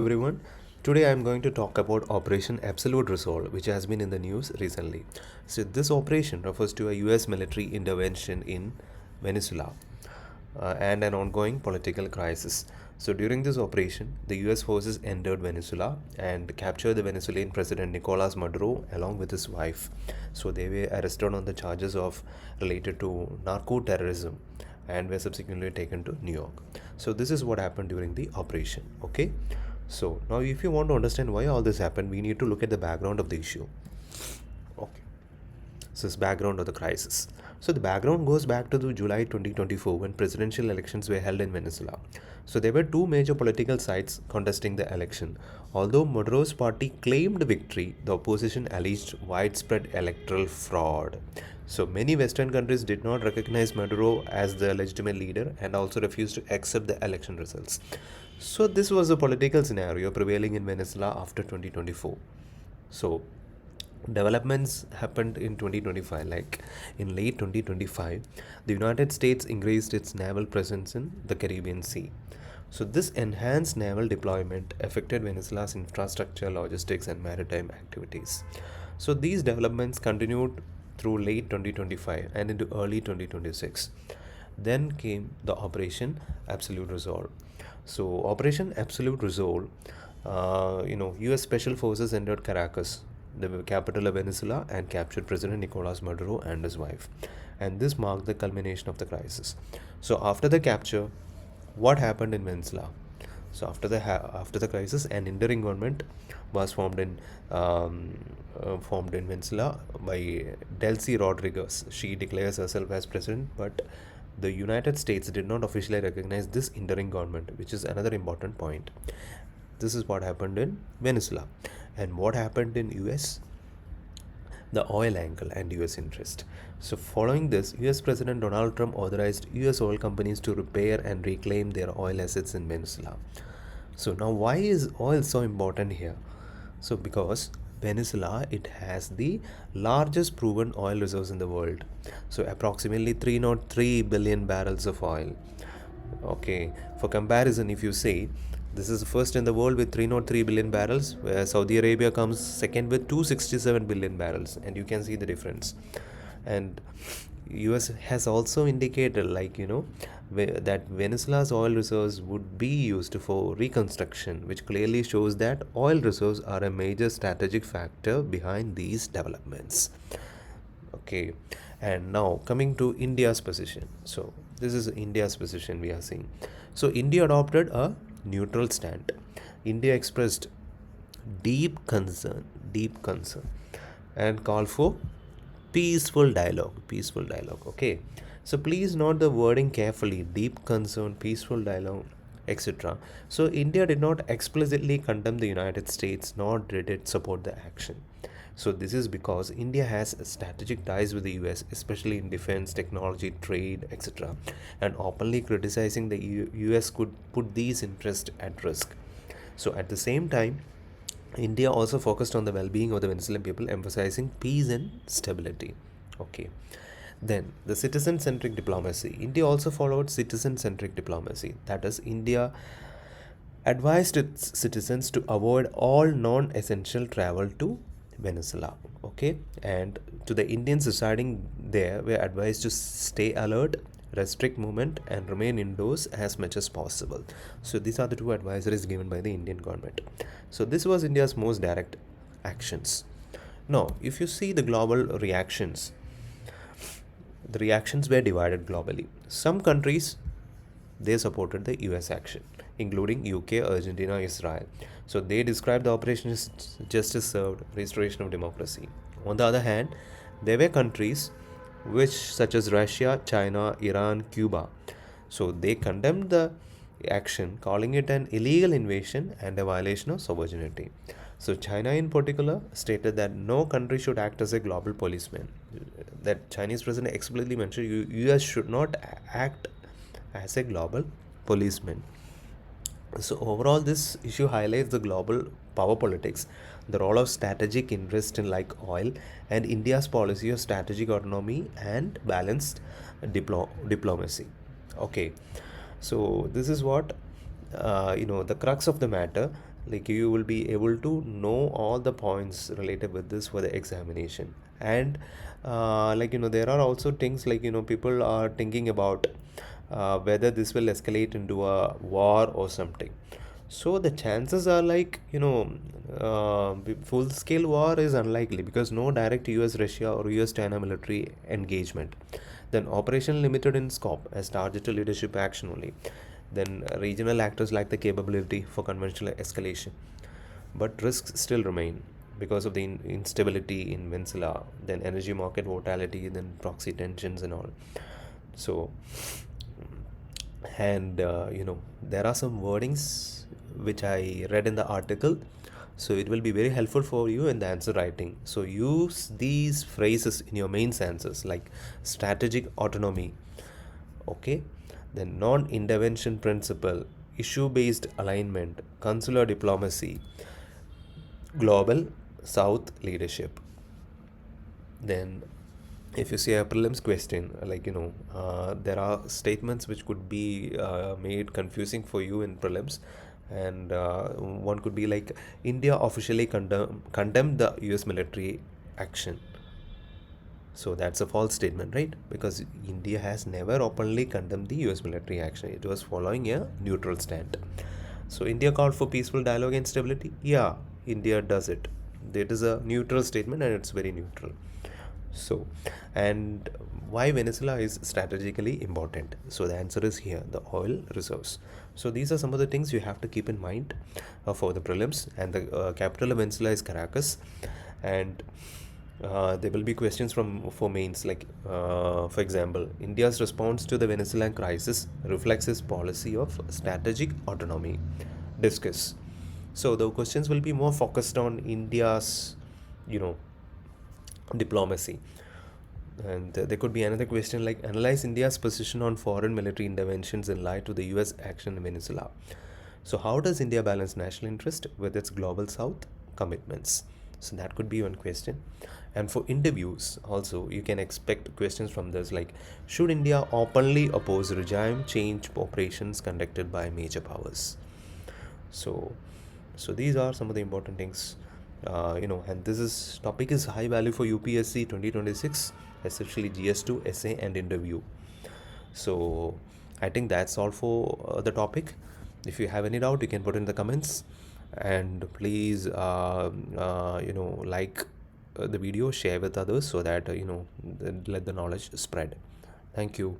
Everyone. Today I am going to talk about Operation Absolute Resolve, which has been in the news recently. So, this operation refers to a US military intervention in Venezuela and an ongoing political crisis. So, during this operation, the US forces entered Venezuela and captured the Venezuelan President Nicolás Maduro along with his wife. So, they were arrested on the charges of related to narco terrorism and were subsequently taken to New York. So, this is what happened during the operation. Okay. So now if you want to understand why all this happened, we need to look at the background of the issue. Okay. So this background of the crisis. So the background goes back to the July 2024 when presidential elections were held in Venezuela. So there were two major political sides contesting the election. Although Maduro's party claimed victory, the opposition alleged widespread electoral fraud. So many Western countries did not recognize Maduro as the legitimate leader and also refused to accept the election results. So this was the political scenario prevailing in Venezuela after 2024. So developments happened in 2025, like in late 2025 the United States increased its naval presence in the Caribbean Sea. So this enhanced naval deployment affected Venezuela's infrastructure, logistics and maritime activities. So these developments continued through late 2025 and into early 2026. Then came the Operation Absolute Resolve. So Operation Absolute Resolve, U.S. Special Forces entered Caracas, the capital of Venezuela, and captured President Nicolás Maduro and his wife. And this marked the culmination of the crisis. So after the capture, what happened in Venezuela? So after the crisis, an interim government was formed in Venezuela by Delcy Rodriguez. She declares herself as president, but the United States did not officially recognize this interim government, which is another important point. This is what happened in Venezuela. And what happened in US? The oil angle and US interest. So following this, US President Donald Trump authorized US oil companies to repair and reclaim their oil assets in Venezuela. So now why is oil so important here? So because Venezuela, it has the largest proven oil reserves in the world. So approximately 303 billion barrels of oil. Okay, for comparison, if you say this is the first in the world with 303 billion barrels, where Saudi Arabia comes second with 267 billion barrels, and you can see the difference. And US has also indicated, that Venezuela's oil reserves would be used for reconstruction, which clearly shows that oil reserves are a major strategic factor behind these developments. Okay, and now coming to India's position. So this is India's position we are seeing. So India adopted a neutral stand. India expressed deep concern, and called for peaceful dialogue. Okay, so please note the wording carefully: deep concern, peaceful dialogue, etc. So India did not explicitly condemn the United States, nor did it support the action. So this is because India has strategic ties with the US, especially in defense, technology, trade, etc. And openly criticizing the US could put these interests at risk. So at the same time, India also focused on the well-being of the Venezuelan people, emphasizing peace and stability. Okay. Then the citizen-centric diplomacy. India also followed citizen-centric diplomacy. That is, India advised its citizens to avoid all non-essential travel to Venezuela. Okay, and to the Indians residing there were advised to stay alert, restrict movement, and remain indoors as much as possible. So these are the two advisories given by the Indian government. So this was India's most direct actions. Now, if you see the global reactions, the reactions were divided globally. Some countries, they supported the US action, including UK, Argentina, Israel. So they described the operation as justice served, restoration of democracy. On the other hand, there were countries which, such as Russia, China, Iran, Cuba. So they condemned the action, calling it an illegal invasion and a violation of sovereignty. So China in particular stated that no country should act as a global policeman. That Chinese president explicitly mentioned US should not act as a global policeman. So overall, this issue highlights the global power politics, the role of strategic interest in like oil, and India's policy of strategic autonomy and balanced diplomacy. Okay, so this is what the crux of the matter. Like you will be able to know all the points related with this for the examination. And there are also things like people are thinking about whether this will escalate into a war or something. So the chances are like full scale war is unlikely because no direct US Russia or US China military engagement. Then operation limited in scope as targeted leadership action only. Then regional actors lack the capability for conventional escalation. But risks still remain because of the instability in Venezuela, then energy market volatility, then proxy tensions and all. So, and there are some wordings which I read in the article. So it will be very helpful for you in the answer writing. So use these phrases in your main answers like strategic autonomy, okay, then non-intervention principle, issue-based alignment, consular diplomacy, global south leadership. Then if you see a prelims question, there are statements which could be made confusing for you in prelims. And one could be like India officially condemned the US military action. So that's a false statement, right? Because India has never openly condemned the US military action. It was following a neutral stand. So India called for peaceful dialogue and stability. Yeah, India does it. That is a neutral statement and it's very neutral. So, and why Venezuela is strategically important? So the answer is here, the oil reserves. So these are some of the things you have to keep in mind for the prelims. And the capital of Venezuela is Caracas. And there will be questions from for mains like for example, India's response to the Venezuelan crisis reflects its policy of strategic autonomy. Discuss. So the questions will be more focused on India's you know diplomacy. And there could be another question like analyze India's position on foreign military interventions in light of the US action in Venezuela. So how does India balance national interest with its global south commitments? So that could be one question. And for interviews also you can expect questions from this like should India openly oppose regime change operations conducted by major powers? So these are some of the important things. And this is topic is high value for UPSC 2026, especially GS2 essay and interview. So I think that's all for the topic. If you have any doubt you can put in the comments, and please like the video, share with others so that let the knowledge spread. Thank you.